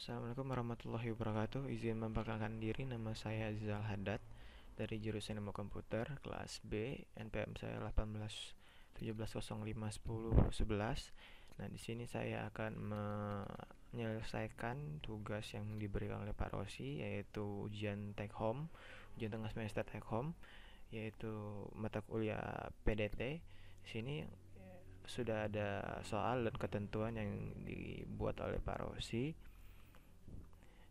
Assalamualaikum warahmatullahi wabarakatuh. Izin memperkenalkan diri, nama saya Azizal Haddad dari jurusan Ilmu Komputer kelas B. NPM saya 18 17 05 10 11. Nah, di sini saya akan menyelesaikan tugas yang diberikan oleh Pak Rosi, yaitu ujian take home, ujian tengah semester take home, yaitu mata kuliah PDT. Di sini sudah ada soal dan ketentuan yang dibuat oleh Pak Rosi,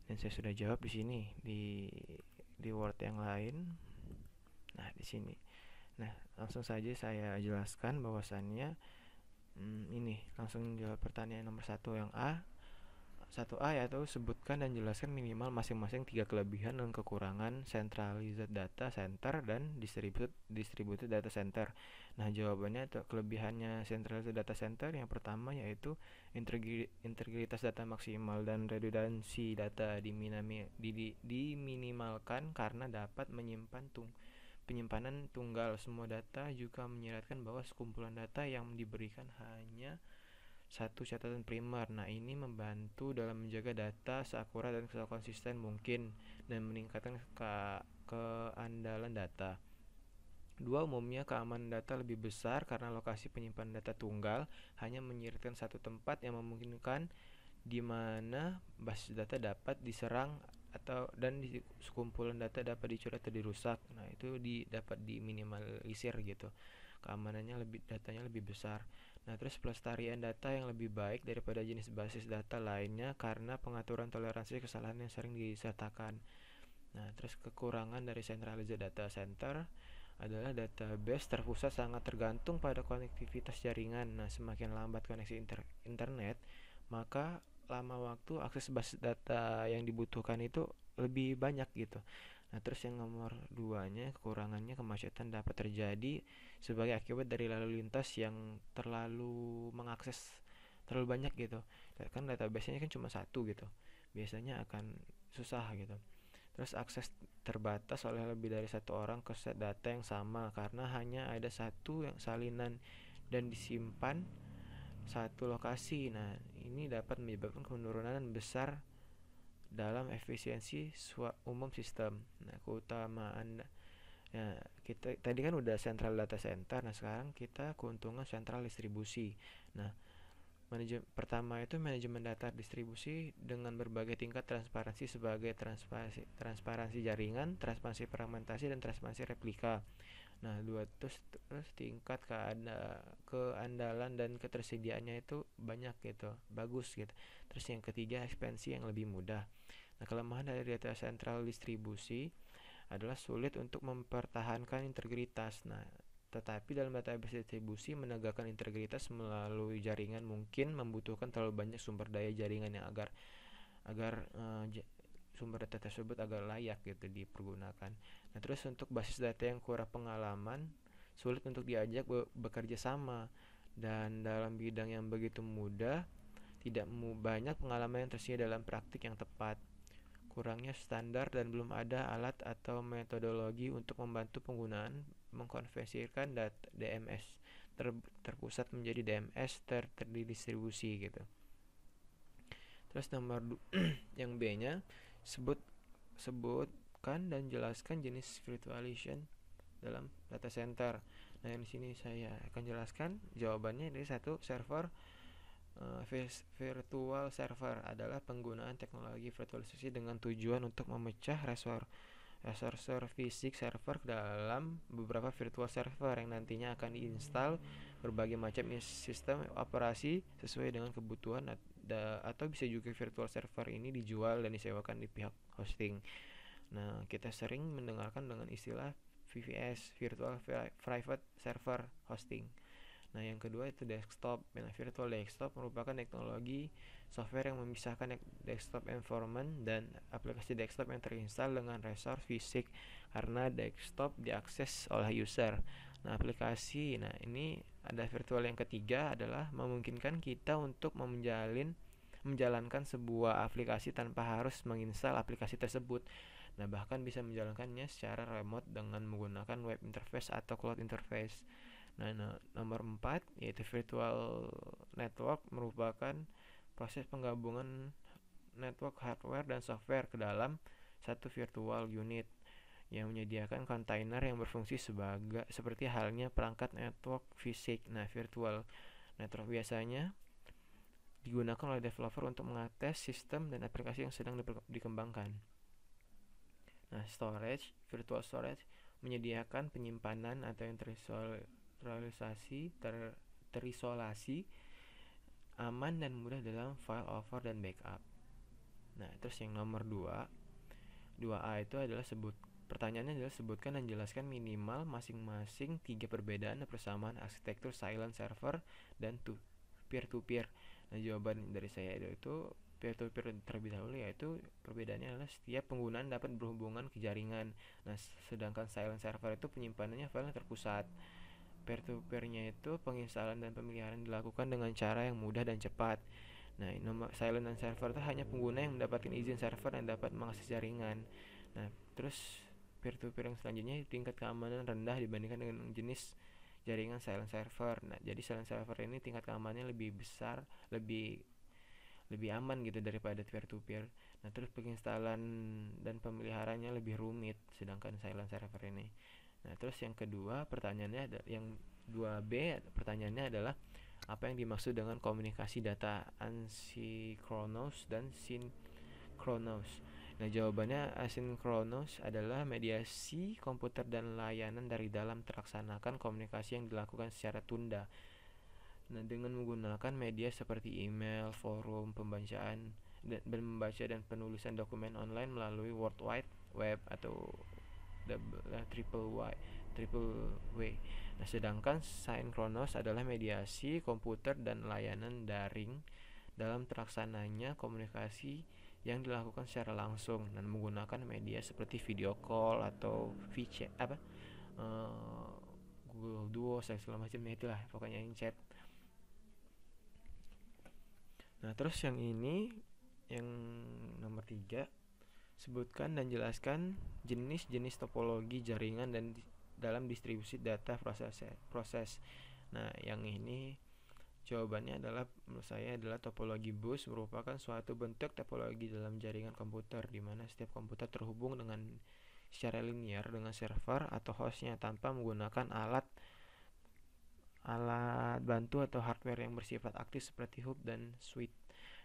dan saya sudah jawab di sini di Word yang lain. Nah, di sini. Nah, langsung saja saya jelaskan bahwasannya ini langsung jawab pertanyaan nomor 1 yaitu sebutkan dan jelaskan minimal masing-masing 3 kelebihan dan kekurangan centralized data center dan distributed data center. Nah, jawabannya atau kelebihannya centralized data center yang pertama yaitu integritas data maksimal dan redundansi data diminimalkan karena dapat penyimpanan tunggal. Semua data juga menyiratkan bahwa sekumpulan data yang diberikan hanya satu catatan primer. Nah, ini membantu dalam menjaga data seakurat dan sekonsisten mungkin dan meningkatkan keandalan data. Dua, umumnya keamanan data lebih besar karena lokasi penyimpanan data tunggal hanya menyiratkan satu tempat yang memungkinkan di mana basis data dapat diserang dan sekumpulan data dapat dicuri atau dirusak. Nah, itu dapat diminimalisir gitu. Datanya lebih besar. Nah, terus pelestarian data yang lebih baik daripada jenis basis data lainnya karena pengaturan toleransi kesalahan yang sering disertakan. Nah, terus kekurangan dari centralized data center adalah database terpusat sangat tergantung pada konektivitas jaringan. Nah, semakin lambat koneksi internet, maka lama waktu akses basis data yang dibutuhkan itu lebih banyak gitu. Nah, terus yang nomor 2-nya, kekurangannya kemacetan dapat terjadi sebagai akibat dari lalu lintas yang terlalu mengakses terlalu banyak gitu. Kan database-nya kan cuma satu gitu. Biasanya akan susah gitu. Terus akses terbatas oleh lebih dari satu orang ke set data yang sama karena hanya ada satu yang salinan dan disimpan satu lokasi. Nah, ini dapat menyebabkan penurunan besar dalam efisiensi umum sistem. Nah, keutamaan ya, kita tadi kan udah central data center. Nah, sekarang kita keuntungan central distribusi. Nah, pertama itu manajemen data distribusi dengan berbagai tingkat transparansi sebagai transparansi jaringan, transparansi fragmentasi, dan transparansi replika. Nah, terus tingkat keandalan dan ketersediaannya itu banyak gitu, bagus gitu. Terus yang ketiga, ekspansi yang lebih mudah. Nah, kelemahan dari data sentral distribusi adalah sulit untuk mempertahankan integritas. Nah, tetapi dalam database distribusi menegakkan integritas melalui jaringan mungkin membutuhkan terlalu banyak sumber daya jaringan yang agar sumber data tersebut agar layak gitu dipergunakan. Nah, terus untuk basis data yang kurang pengalaman, sulit untuk diajak bekerja sama, dan dalam bidang yang begitu mudah, tidak banyak pengalaman yang tersedia dalam praktik yang tepat. Kurangnya standar dan belum ada alat atau metodologi untuk membantu penggunaan mengkonversikan DMS terpusat menjadi DMS terdistribusi gitu. Terus yang B-nya, sebutkan dan jelaskan jenis virtualization dalam data center. Nah, yang di sini saya akan jelaskan jawabannya dari satu server. Virtual server adalah penggunaan teknologi virtualisasi dengan tujuan untuk memecah resource fisik server dalam beberapa virtual server yang nantinya akan diinstal berbagai macam sistem operasi sesuai dengan kebutuhan, atau bisa juga virtual server ini dijual dan disewakan di pihak hosting. Nah, kita sering mendengarkan dengan istilah VPS, Virtual Private Server Hosting. Nah, yang kedua itu desktop. Nah, virtual desktop merupakan teknologi software yang memisahkan desktop environment dan aplikasi desktop yang terinstal dengan resource fisik karena desktop diakses oleh user. Nah, ini ada virtual yang ketiga adalah memungkinkan kita untuk menjalankan sebuah aplikasi tanpa harus menginstal aplikasi tersebut. Nah, bahkan bisa menjalankannya secara remote dengan menggunakan web interface atau cloud interface. Nah, nomor 4 yaitu virtual network merupakan proses penggabungan network hardware dan software ke dalam satu virtual unit yang menyediakan kontainer yang berfungsi seperti halnya perangkat network fisik. Nah, virtual network biasanya digunakan oleh developer untuk mengakses sistem dan aplikasi yang sedang dikembangkan. Nah, virtual storage menyediakan penyimpanan atau yang terisolasi, aman dan mudah dalam file over dan backup. Nah, terus yang nomor 2A itu adalah pertanyaannya adalah sebutkan dan jelaskan minimal masing-masing 3 perbedaan dan persamaan arsitektur silent server dan peer-to-peer. Nah, jawaban dari saya itu peer-to-peer terlebih dahulu, yaitu perbedaannya adalah setiap penggunaan dapat berhubungan ke jaringan. Nah, sedangkan silent server itu penyimpanannya file terpusat. Peer-to-peer-nya itu penginstalan dan pemeliharaan dilakukan dengan cara yang mudah dan cepat. Nah, silent dan server itu hanya pengguna yang mendapatkan izin server dan dapat mengakses jaringan. Nah, terus peer-to-peer yang selanjutnya tingkat keamanan rendah dibandingkan dengan jenis jaringan silent server. Nah, jadi silent server ini tingkat keamanannya lebih besar, lebih aman gitu daripada peer-to-peer. Nah, terus penginstalan dan pemeliharaannya lebih rumit sedangkan silent server ini. Nah, terus yang kedua pertanyaannya yang 2B pertanyaannya adalah apa yang dimaksud dengan komunikasi data asinkronus dan sinkronus. Nah, jawabannya asinkronus adalah mediasi komputer dan layanan dari dalam terlaksanakan komunikasi yang dilakukan secara tunda. Nah, dengan menggunakan media seperti email, forum, pembacaan dan membaca dan penulisan dokumen online melalui World Wide Web atau triple W. Nah, sedangkan sinkronus adalah mediasi komputer dan layanan daring dalam terlaksananya komunikasi yang dilakukan secara langsung dan menggunakan media seperti video call atau VChat Google Duo segala macamnya, itulah pokoknya yang chat. Nah, terus yang ini yang nomor 3, sebutkan dan jelaskan jenis-jenis topologi jaringan dan dalam distribusi data proses. Nah, yang ini jawabannya adalah menurut saya adalah topologi bus merupakan suatu bentuk topologi dalam jaringan komputer di mana setiap komputer terhubung dengan secara linear dengan server atau hostnya tanpa menggunakan alat bantu atau hardware yang bersifat aktif seperti hub dan switch.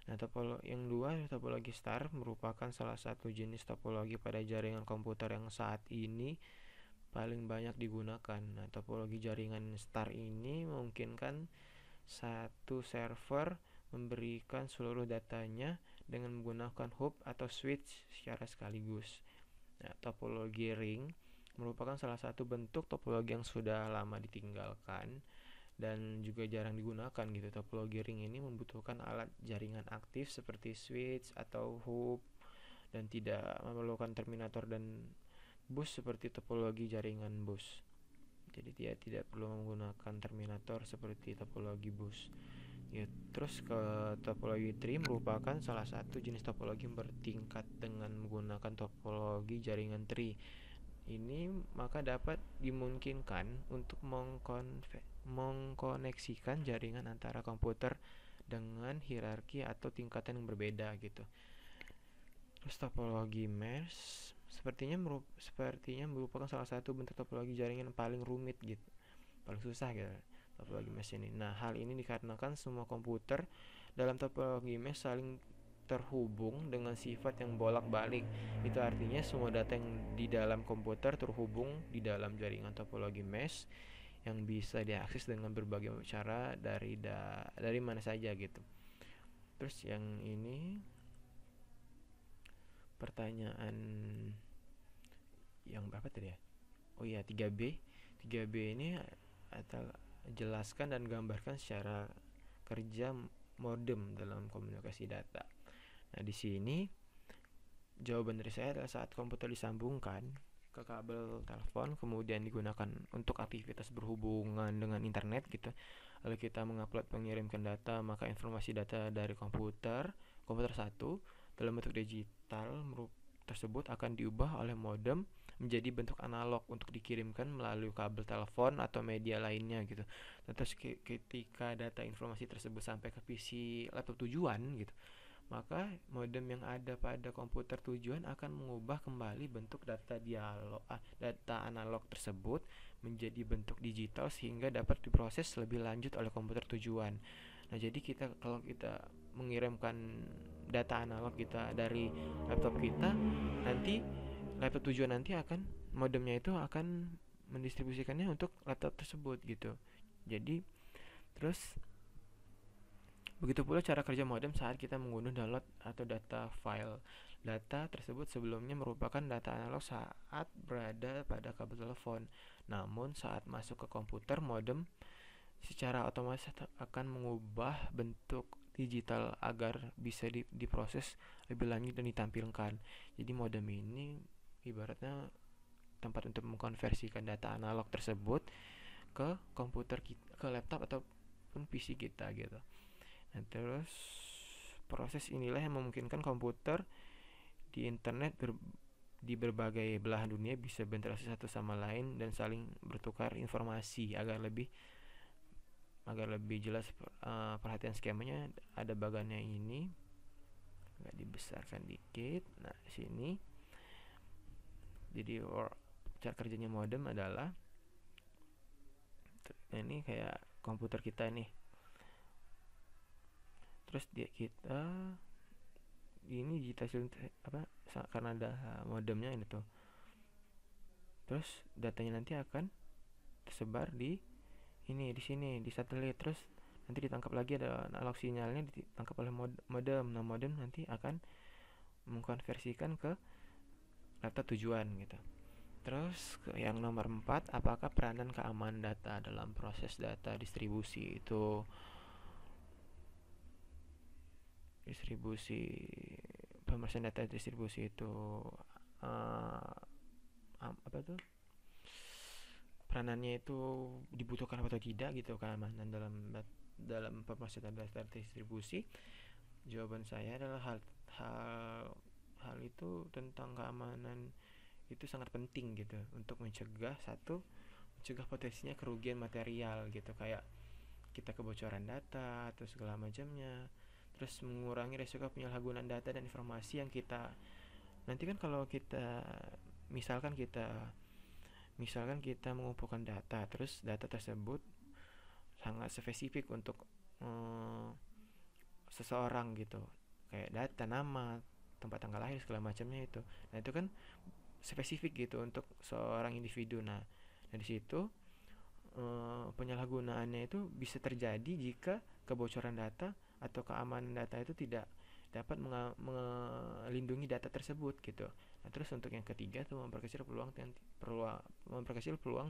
Nah, yang 2 topologi star merupakan salah satu jenis topologi pada jaringan komputer yang saat ini paling banyak digunakan. Nah, topologi jaringan star ini memungkinkan satu server memberikan seluruh datanya dengan menggunakan hub atau switch secara sekaligus. Nah, topologi ring merupakan salah satu bentuk topologi yang sudah lama ditinggalkan dan juga jarang digunakan gitu. Topologi ring ini membutuhkan alat jaringan aktif seperti switch atau hub dan tidak memerlukan terminator dan bus seperti topologi jaringan bus. Jadi dia tidak perlu menggunakan terminator seperti topologi bus. Ya, terus ke topologi tree merupakan salah satu jenis topologi yang bertingkat dengan menggunakan topologi jaringan tree. Ini maka dapat dimungkinkan untuk mengkoneksikan jaringan antara komputer dengan hierarki atau tingkatan yang berbeda gitu. Terus topologi mesh sepertinya merupakan salah satu bentuk topologi jaringan yang paling rumit gitu, paling susah gitu topologi mesh ini. Nah, hal ini dikarenakan semua komputer dalam topologi mesh saling terhubung dengan sifat yang bolak-balik. Itu artinya semua data yang di dalam komputer terhubung di dalam jaringan topologi mesh yang bisa diakses dengan berbagai cara dari mana saja gitu. Terus yang ini pertanyaan yang berapa tadi ya? Oh iya, 3B. 3B ini jelaskan dan gambarkan secara kerja modem dalam komunikasi data. Nah, di sini jawaban dari saya adalah saat komputer disambungkan ke kabel telepon kemudian digunakan untuk aktivitas berhubungan dengan internet gitu. Lalu kita mengupload mengirimkan data, maka informasi data dari komputer satu dalam bentuk digital tersebut akan diubah oleh modem menjadi bentuk analog untuk dikirimkan melalui kabel telepon atau media lainnya gitu. Terus ketika data informasi tersebut sampai ke PC laptop tujuan gitu, maka modem yang ada pada komputer tujuan akan mengubah kembali bentuk data analog tersebut menjadi bentuk digital sehingga dapat diproses lebih lanjut oleh komputer tujuan. Nah, jadi kalau kita mengirimkan data analog kita dari laptop kita, nanti laptop tujuan nanti akan modemnya itu akan mendistribusikannya untuk laptop tersebut gitu. Jadi terus begitu pula cara kerja modem saat kita mengunduh, download, atau data file. Data tersebut sebelumnya merupakan data analog saat berada pada kabel telepon. Namun saat masuk ke komputer, modem secara otomatis akan mengubah bentuk digital agar bisa diproses lebih lanjut dan ditampilkan. Jadi modem ini ibaratnya tempat untuk mengkonversikan data analog tersebut ke komputer kita, ke laptop ataupun PC kita gitu. Nah, terus proses inilah yang memungkinkan komputer di internet di berbagai belahan dunia bisa berinteraksi satu sama lain dan saling bertukar informasi agar lebih jelas. Perhatian skemanya ada bagannya ini, agak dibesarkan dikit. Nah, sini jadi cara kerjanya modem adalah ini kayak komputer kita nih. Terus kita ini digitasi karena ada modemnya ini tuh. Terus datanya nanti akan tersebar di sini di satelit, terus nanti ditangkap lagi, ada analog sinyalnya ditangkap oleh modem. Nah, modem nanti akan mengkonversikan ke laptop tujuan gitu. Terus yang nomor 4, apakah peranan keamanan data dalam proses data distribusi itu pemrosesan data distribusi itu apa tuh peranannya itu dibutuhkan atau tidak gitu, keamanan dalam pemrosesan data distribusi. Jawaban saya adalah hal itu tentang keamanan itu sangat penting gitu untuk mencegah potensinya kerugian material gitu, kayak kita kebocoran data atau segala macamnya. Terus mengurangi resiko penyalahgunaan data dan informasi yang kita nanti kan kalau kita misalkan kita mengumpulkan data, terus data tersebut sangat spesifik untuk seseorang gitu, kayak data nama, tempat tanggal lahir, segala macamnya itu. Nah, itu kan spesifik gitu untuk seorang individu. Nah, di situ penyalahgunaannya itu bisa terjadi jika kebocoran data atau keamanan data itu tidak dapat melindungi data tersebut gitu. Nah, terus untuk yang ketiga tuh memperkecil peluang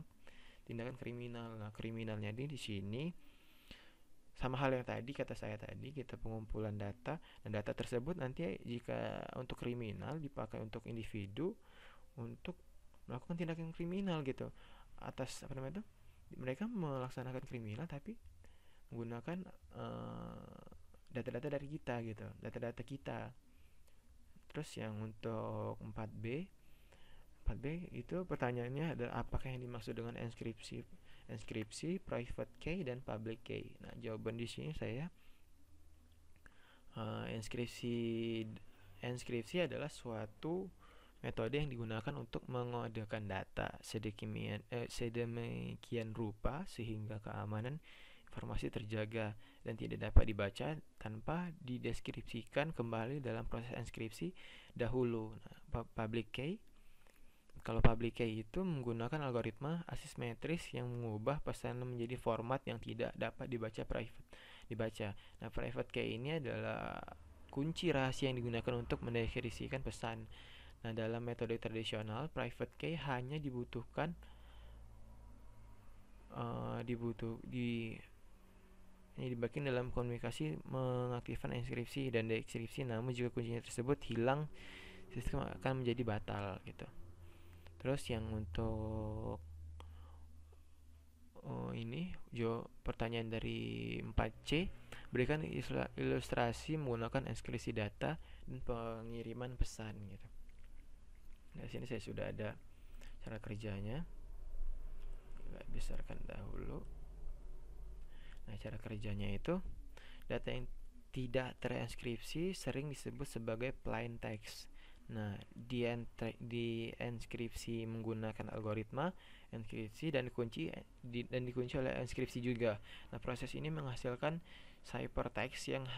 tindakan kriminal. Nah, kriminalnya di sini sama hal yang tadi kata saya tadi, kita pengumpulan data, dan data tersebut nanti jika untuk kriminal dipakai untuk individu untuk melakukan tindakan kriminal gitu atas mereka melaksanakan kriminal tapi menggunakan data-data dari kita gitu, data-data kita. Terus yang untuk 4B itu pertanyaannya adalah apakah yang dimaksud dengan inskripsi, private key, dan public key. Nah, jawaban di sini saya inskripsi adalah suatu metode yang digunakan untuk mengodekan data sedemikian rupa sehingga keamanan informasi terjaga dan tidak dapat dibaca tanpa dideskripsikan kembali dalam proses inskripsi dahulu. Nah, public key itu menggunakan algoritma asimetris yang mengubah pesan menjadi format yang tidak dapat dibaca. Nah, private key ini adalah kunci rahasia yang digunakan untuk mendeskripsikan pesan. Nah, dalam metode tradisional, private key hanya dibutuhkan dibagikan dalam komunikasi mengaktifkan inskripsi dan dekripsi. Namun jika kuncinya tersebut hilang, sistem akan menjadi batal gitu. Terus yang untuk pertanyaan dari 4C, berikan ilustrasi menggunakan inskripsi data dan pengiriman pesan gitu. Nah, di sini saya sudah ada cara kerjanya. Kita besarkan dahulu. Nah, cara kerjanya itu data yang tidak terenskripsi sering disebut sebagai plain text. Nah, di enskripsi menggunakan algoritma enskripsi dan dikunci oleh enskripsi juga. Nah, proses ini menghasilkan ciphertext yang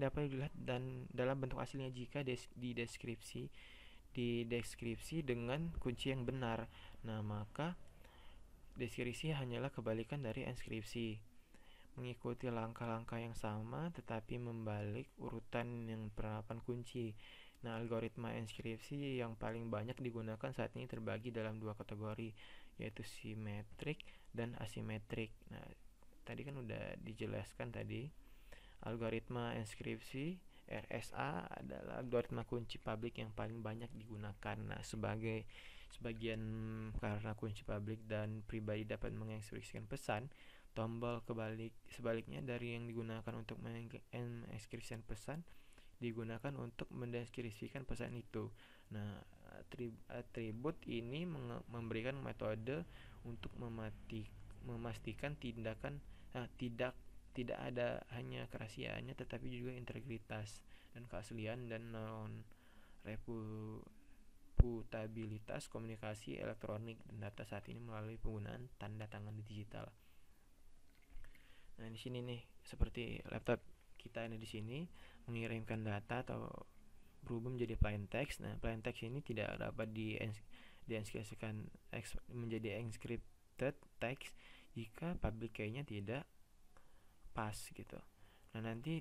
dapat dilihat dan dalam bentuk aslinya jika dideskripsi dengan kunci yang benar. Nah, maka deskripsi hanyalah kebalikan dari enskripsi, mengikuti langkah-langkah yang sama tetapi membalik urutan yang penerapan kunci. Nah, algoritma enskripsi yang paling banyak digunakan saat ini terbagi dalam dua kategori, yaitu simetrik dan asimetrik. Nah, tadi kan udah dijelaskan tadi. Algoritma enskripsi RSA adalah algoritma kunci publik yang paling banyak digunakan. Nah, sebagian karena kunci publik dan pribadi dapat mengekspresikan pesan, tombol sebaliknya dari yang digunakan untuk mengekspresikan pesan digunakan untuk mendeskripsikan pesan itu. Nah, atribut ini memberikan metode untuk memastikan tidak ada hanya kerahasiaannya tetapi juga integritas dan keaslian dan non reputabilitas komunikasi elektronik dan data saat ini melalui penggunaan tanda tangan digital. Nah, di sini nih seperti laptop kita ini di sini mengirimkan data atau berubah menjadi plain text. Nah, plain text ini tidak dapat dienkripsikan menjadi encrypted text jika public key-nya tidak pas gitu. Nah, nanti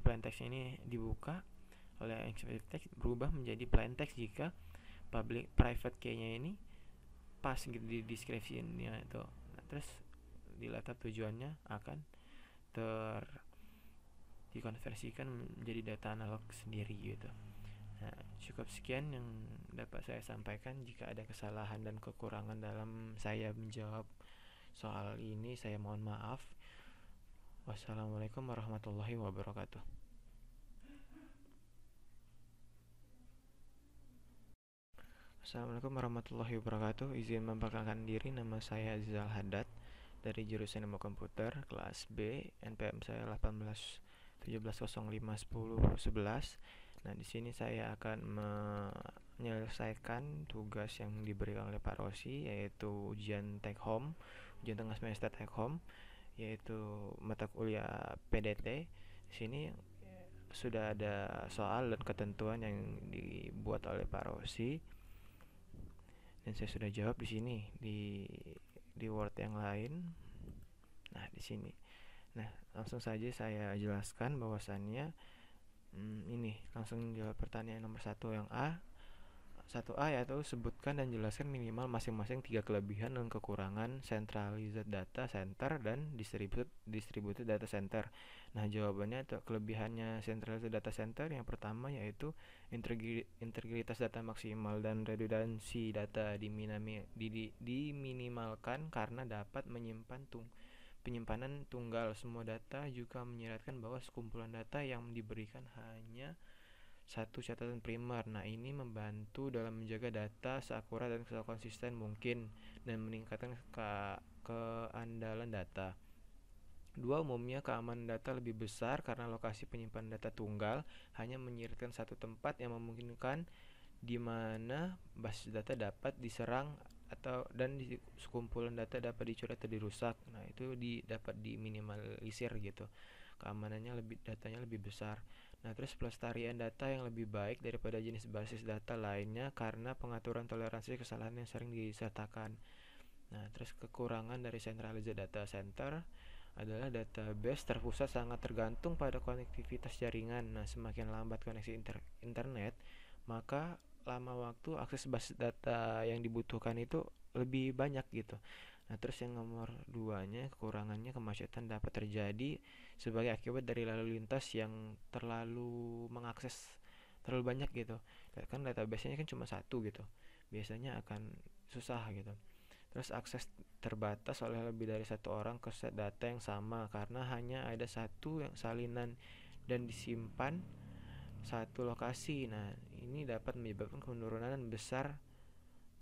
plain text ini dibuka oleh encrypted text berubah menjadi plain text jika private key-nya ini pas gitu di deskripsinya itu. Nah, terus di laptop tujuannya akan dikonversikan menjadi data analog sendiri gitu. Nah, cukup sekian yang dapat saya sampaikan. Jika ada kesalahan dan kekurangan dalam saya menjawab soal ini, saya mohon maaf. Wassalamualaikum warahmatullahi wabarakatuh. Assalamualaikum warahmatullahi wabarakatuh. Izin memperkenalkan diri, nama saya Azizal Haddad dari jurusan Ilmu Komputer kelas B, NPM saya 1817051011. Nah, di sini saya akan menyelesaikan tugas yang diberikan oleh Pak Rosi, yaitu ujian tengah semester take home, yaitu mata kuliah PDT. Di sini sudah ada soal dan ketentuan yang dibuat oleh Pak Rosi dan saya sudah jawab di sini di Word yang lain. Nah, di sini. Nah, langsung saja saya jelaskan bahwasannya ini langsung jawab pertanyaan nomor 1 yang A. 1A yaitu sebutkan dan jelaskan minimal masing-masing 3 kelebihan dan kekurangan centralized data center dan distributed data center. Nah, jawabannya atau kelebihannya centralized data center yang pertama yaitu integritas data maksimal dan redundansi data diminimalkan karena dapat penyimpanan tunggal semua data, juga menyiratkan bahwa sekumpulan data yang diberikan hanya satu catatan primer. Nah, ini membantu dalam menjaga data seakurat dan sekonsisten mungkin dan meningkatkan keandalan data. 2. Umumnya keamanan data lebih besar karena lokasi penyimpanan data tunggal hanya menyiratkan satu tempat yang memungkinkan di mana basis data dapat diserang dan sekumpulan data dapat dicuri atau dirusak. Nah, itu dapat diminimalisir gitu. Datanya lebih besar. Nah, terus pelestarian data yang lebih baik daripada jenis basis data lainnya karena pengaturan toleransi kesalahan yang sering disertakan. Nah, terus kekurangan dari centralized data center adalah database terpusat sangat tergantung pada konektivitas jaringan. Nah, semakin lambat koneksi internet, maka lama waktu akses basis data yang dibutuhkan itu lebih banyak gitu. Nah, terus yang nomor 2-nya, kekurangannya kemacetan dapat terjadi sebagai akibat dari lalu lintas yang terlalu mengakses terlalu banyak gitu. Kan database-nya kan cuma satu gitu. Biasanya akan susah gitu. Terus akses terbatas oleh lebih dari satu orang ke set data yang sama karena hanya ada satu yang salinan dan disimpan satu lokasi. Nah, ini dapat menyebabkan penurunan besar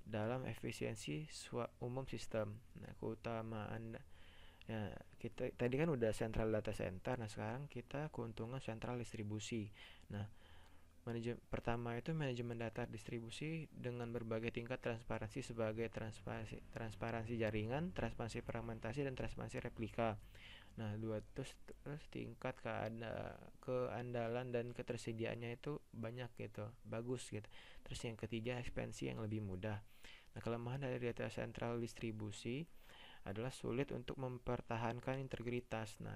dalam efisiensi umum sistem. Nah, keutamaan ya, kita tadi kan udah central data center. Nah, sekarang kita keuntungan sentral distribusi. Nah, pertama itu manajemen data distribusi dengan berbagai tingkat transparansi sebagai transparansi jaringan, transparansi fragmentasi, dan transparansi replika. Nah, terus tingkat keandalan dan ketersediaannya itu banyak gitu, bagus gitu. Terus yang ketiga, ekspansi yang lebih mudah. Nah, kelemahan dari data sentral distribusi adalah sulit untuk mempertahankan integritas. Nah,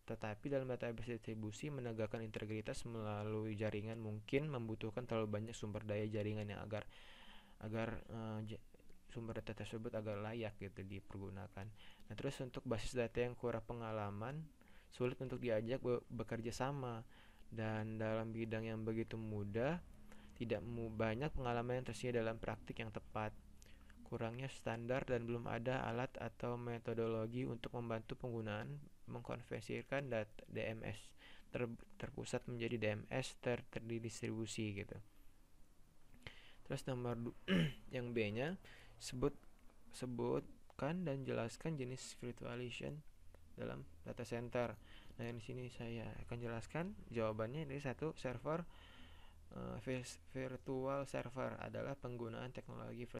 tetapi dalam database distribusi, menegakkan integritas melalui jaringan mungkin membutuhkan terlalu banyak sumber daya jaringan yang agar sumber data tersebut agar layak gitu dipergunakan. Nah, terus untuk basis data yang kurang pengalaman, sulit untuk diajak bekerja sama, dan dalam bidang yang begitu mudah, tidak banyak pengalaman yang tersedia dalam praktik yang tepat. Kurangnya standar dan belum ada alat atau metodologi untuk membantu penggunaan mengkonversikan DMS terpusat menjadi DMS terdistribusi gitu. Terus nomor yang B-nya, sebutkan dan jelaskan jenis virtualization dalam data center. Nah, di sini saya akan jelaskan jawabannya. Ini satu, server virtual server adalah penggunaan teknologi